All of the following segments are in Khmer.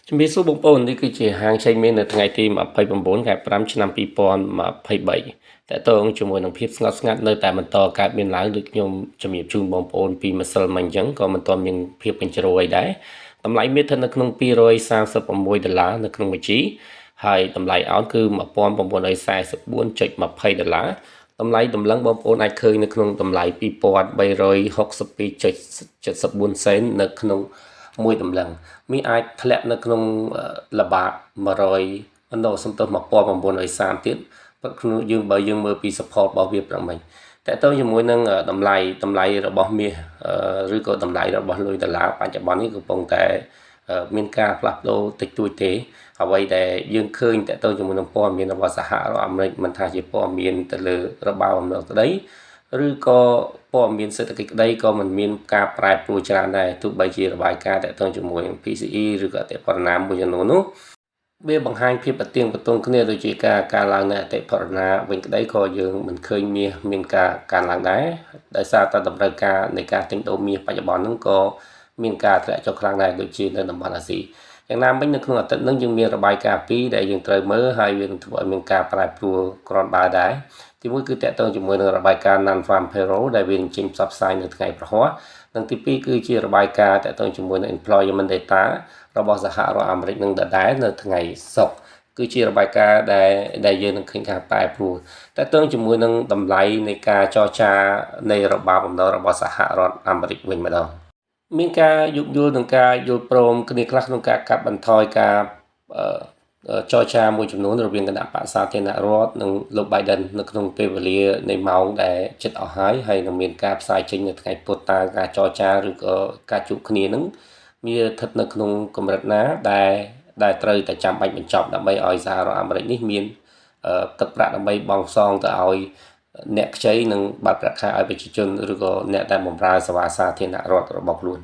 ជំរាបសួរបងប្អូននេះគឺជាហាងឆេងមាននៅថ្ងៃទី29ខែ5ឆ្នាំ2023តើតើជាមួយនឹងភាពស្ងប់ស្ងាត់នៅតែបន្តកើតមានឡើងដូចខ្ញុំជំរាបជូនបងប្អូនពីម្សិលមិញអញ្ចឹងក៏មិនទាន់មានភាពកញ្ជ្រោយដែរតម្លៃមានស្ថិតនៅក្នុង$236នៅក្នុងមួយជីហើយតម្លៃអោនគឺ$1944.20តម្លៃតម្លឹងបងប្អូនអាចឃើញនៅក្នុងតម្លៃ$2362.74សេននៅក្នុងមួយតម្លឹងមានអាចធ្លាក់នៅក្នុងល្បាត100សំទោស1930ទៀតព្រោះក្នុងយើងបើយើងមើលពី support របស់វាប្រហែលតែទៅជាមួយនឹងតម្លៃរបស់មាសឬក៏តម្លៃរបស់លុយដុល្លារបច្ចុប្បន្ននេះកំពុងតែមានការផ្លាស់ប្ដូរតិចតួចទេអ្វីដែលយើងឃើញតទៅជាមួយនឹងព័ត៌មានរបស់សហរដ្ឋអាមេរិកមិនថាជាព័ត៌មានទៅលើរបាំអំណោយក្តីឬក៏ព័ត៌មានសេដ្ឋកិច្ចក្តីក៏មិនមានការប្រែប្រួលច្រើនដែរទោះបីជារបាយការណ៍តទៅជាមួយនឹង PCE ឬក៏អតិផរណាមួយចំនួននោះវាបង្ហាញភាពប្រទៀងប្រទង់គ្នាដូចជាការឡើងនៃអតិផរណាវិញក្តីក៏យើងមិនឃើញមានការកើនឡើងដែរដោយសារតែតម្រូវការនៃការទិញដូរមាសបច្ចុប្បន្នហ្នឹងក៏មានការធ្លាក់ចុះខ្លាំងដែរដូចជានៅតំបន់អាស៊ីយ៉ាងណាមិញនៅក្នុងអាទិត្យហ្នឹងយើងមានរបាយការណ៍2ដែលយើងត្រូវមើលហើយវានឹងធ្វើឲ្យមានការប្រែប្រួលគ្រាន់បើដែរទីមួយគឺតកតងជាមួយនឹងរបាយការណ៍ Non-Farm Payroll ដែលវានឹងចេញផ្សព្វផ្សាយនៅថ្ងៃព្រហស្បតិ៍និងទី2គឺជារបាយការណ៍តកតងជាមួយនឹង Employment Data របស់សហរដ្ឋអាមេរិកនឹងដដែលនៅថ្ងៃសុក្រគឺជារបាយការណ៍ដែលយើងនឹងឃើញការប្រែប្រួលតកតងជាមួយនឹងតម្លៃនៃការចរចានៃរបាំបំណុលរបស់សហរដ្ឋអាមេរិកវិញម្ដងមានការយោគយល់និងការយល់ព្រមគ្នាខ្លះក្នុងការកាត់បន្ថយការចរចាមួយចំនួនរវាងគណៈបក្សសាធារណរដ្ឋនិងលោក Biden នៅក្នុងពេលវេលានៃម៉ោងដែលជិតអស់ហើយនឹងមានការផ្សាយចេញនៅថ្ងៃពុធតើការចរចាឬក៏ការជួបគ្នានឹងវាស្ថិតនៅក្នុងកម្រិតណាដែលត្រូវតែចាំបាច់បញ្ចប់ដើម្បីឲ្យសហរដ្ឋអាមេរិកនេះមានទឹកប្រាក់ដើម្បីបង់សងទៅឲ្យអ្នកខ្ចីនិងបាត់ប្រាក់ខែឲ្យប្រជាជនឬក៏អ្នកដែលបម្រើសេវាសាធារណរដ្ឋរបស់ខ្លួន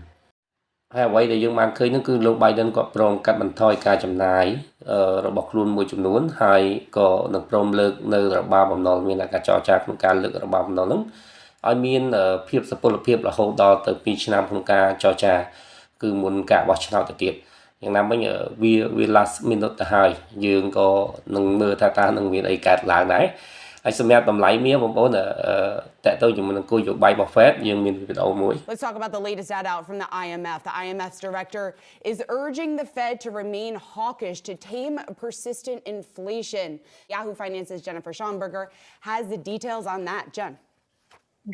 ហើយអ្វីដែលយើងបានឃើញនោះគឺលោក Biden គាត់ព្រមកាត់បន្ថយការចំណាយរបស់ខ្លួនមួយចំនួនហើយក៏នឹងព្រមលើកនៅរបាំបំណុលមានការចរចាក្នុងការលើករបាំបំណុលហ្នឹងឲ្យមានភាពសុពលភាពរហូតដល់ទៅ2ឆ្នាំក្នុងការចរចាគឺមុនការបោះឆ្នោតទៅទៀតយ៉ាងណាមិញវា last minute ទៅហើយយើងក៏នឹងមើលថាតើនឹងមានអីកើតឡើងដែរហើយសម្រាប់តម្លៃមាសបងប្អូនតើទៅជាមួយនឹងគោលនយោបាយរបស់ Fed យើងមានវីដេអូមួយ Let's talk about the latest data out from the IMF. The IMF's director is urging the Fed to remain hawkish to tame persistent inflation. Yahoo Finance's Jennifer Schomburger has the details on that. Jen.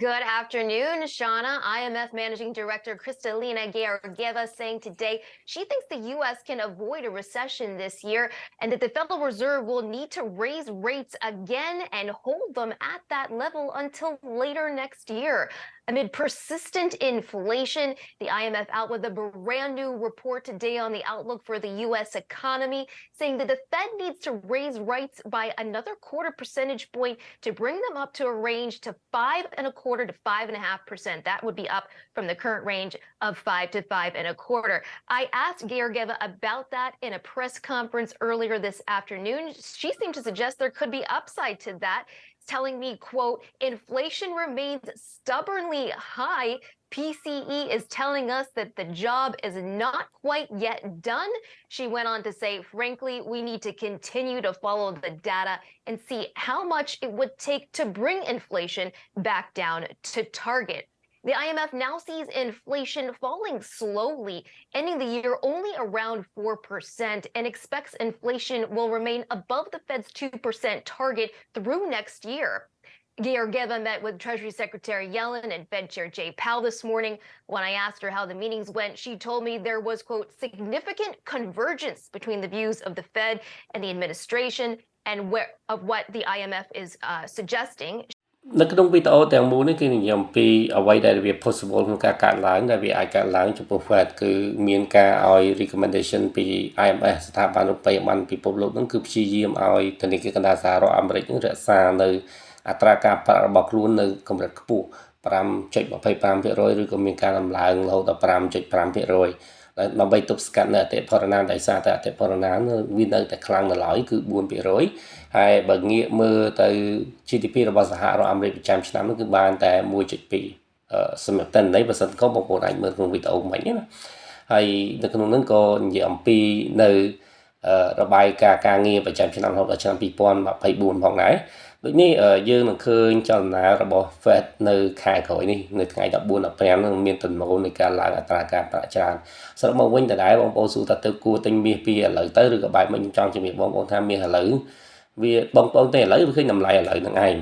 Good afternoon, Shauna. IMF Managing Director Kristalina Georgieva saying today she thinks the U.S. can avoid a recession this year and that the Federal Reserve will need to raise rates again and hold them at that level until later next year. Amid persistent inflation, the IMF out with a brand new report today on the outlook for the U.S. economy, saying that the Fed needs to raise rates by another quarter percentage point to bring them up to a range to 5.25% to 5.5%. That would be up from the current range of 5 to 5.25. I asked Georgieva about that in a press conference earlier this afternoon. She seemed to suggest there could be upside to that, telling me, quote, inflation remains stubbornly high. PCE is telling us that the job is not quite yet done. She went on to say, frankly, we need to continue to follow the data and see how much it would take to bring inflation back down to target. The IMF now sees inflation falling slowly, ending the year only around 4%, and expects inflation will remain above the Fed's 2% target through next year. Georgieva met with Treasury Secretary Yellen and Fed Chair Jay Powell this morning. When I asked her how the meetings went, she told me there was, quote, significant convergence between the views of the Fed and the administration and of what the IMF is suggesting. នៅក្នុងវីដេអូទាំងមូលនេះគឺនិយាយអំពីអ្វីដែលវា possible ក្នុងការកាត់ឡើងដែលវាអាចកាត់ឡើងចំពោះ Fed គឺមានការឲ្យ recommendation ពី IMF ស្ថាប័នរូបិយប័ណ្ណពិភពលោកហ្នឹងគឺព្យាយាមឲ្យធនាគារកណ្ដាលសហរដ្ឋអាមេរិកនឹងរក្សានៅអត្រាការប្រាក់របស់ខ្លួននៅកម្រិតខ្ពស់ 5.25% ឬក៏មានការដំឡើងរហូតដល់ 5.5% ដើម្បីទប់ស្កាត់នៅអតិផរណាដោយសារតែអតិផរណាវានៅតែខ្លាំងនៅឡើយគឺ 4% ហើយបើងាកមើលទៅ GDP របស់សហរដ្ឋអាមេរិកប្រចាំឆ្នាំនោះគឺបានតែ 1.2 សម្រាប់តែន័យបើសិនក៏បងប្អូនអាចមើលក្នុងវីដេអូមិញណា ហើយនៅក្នុងនោះក៏និយាយអំពីនៅរបាយការណ៍ងារប្រចាំឆ្នាំរហូតដល់ឆ្នាំ2024ផងដែរដូចនេះយើងនឹងឃើញចលនារបស់ Fed នៅខែក្រោយនេះនៅថ្ងៃ14 15នឹងមានទំនោរនៃការឡើងអត្រាការប្រាក់ច្រើនសរុបមកវិញតើបងប្អូនសួរថាទៅគួរទិញមាសពីឥឡូវទៅឬក៏បែបមិនចង់ជំរាបបងប្អូនថាមាសឥឡូវវាបងប្អូនតែឥឡូវវាឃើញតម្លៃឥឡូវហ្នឹងឯង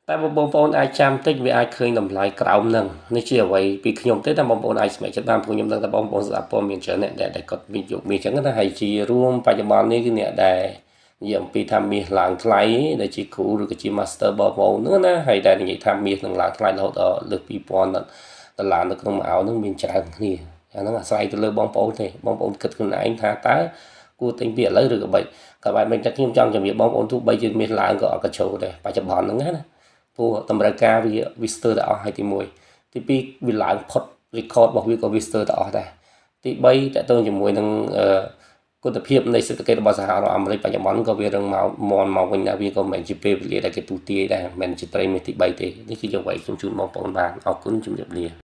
តែបងប្អូនអាចចាំតិចវាអាចឃើញតម្លៃក្រោមហ្នឹងនេះជាអ្វីពីខ្ញុំទេតែបងប្អូនអាចសម្រេចចិត្តបានព្រោះខ្ញុំដឹងថាបងប្អូនស្ដាប់ព័ត៌មានច្រើនអ្នកដែលគាត់វិនិយោគមាសអញ្ចឹងណាហើយជារួមបច្ចុប្បន្ននេះគឺអ្នកដែលនិយាយអំពីថាមាសឡើងថ្លៃដែលជាគ្រូឬក៏ជា master បងប្អូនហ្នឹងណាហើយដែលនិយាយថាមាសនឹងឡើងថ្លៃរហូតដល់លើស$2000ដុល្លារនៅក្នុងមួយអោនហ្នឹងមានច្រើនគ្នាអាហ្នឹងអាស្រ័យទៅលើបងប្អូនទេបងប្អូនគិតខ្លួនឯងថាតើគួរទិញពីឥឡូវឬក៏បែបមិនតែខ្ញុំចង់ជំរាបបងប្អូនទោះបីជាមាសឡើងក៏អត់កញ្ជ្រោដែរបច្ចុប្បន្នហ្នឹងណាព្រោះតម្រូវការវាស្ទើរតែអស់ហើយទី1ទី2វាឡើងផុត record របស់វាក៏វាស្ទើរតែអស់ដែរទី3តើតើជាមួយនឹងគុណភាពនៃសេដ្ឋកិច្ចរបស់សហរដ្ឋអាមេរិកបច្ចុប្បន្នក៏វារឹងមកវិញដែរវាក៏មិនជាពេលវេលាដែលគេទូទាយដែរមិនជាត្រីមាសទី3ទេនេះគឺជាអ្វីខ្ញុំជូនបងប្អូនបានអរគុណជំរាបលា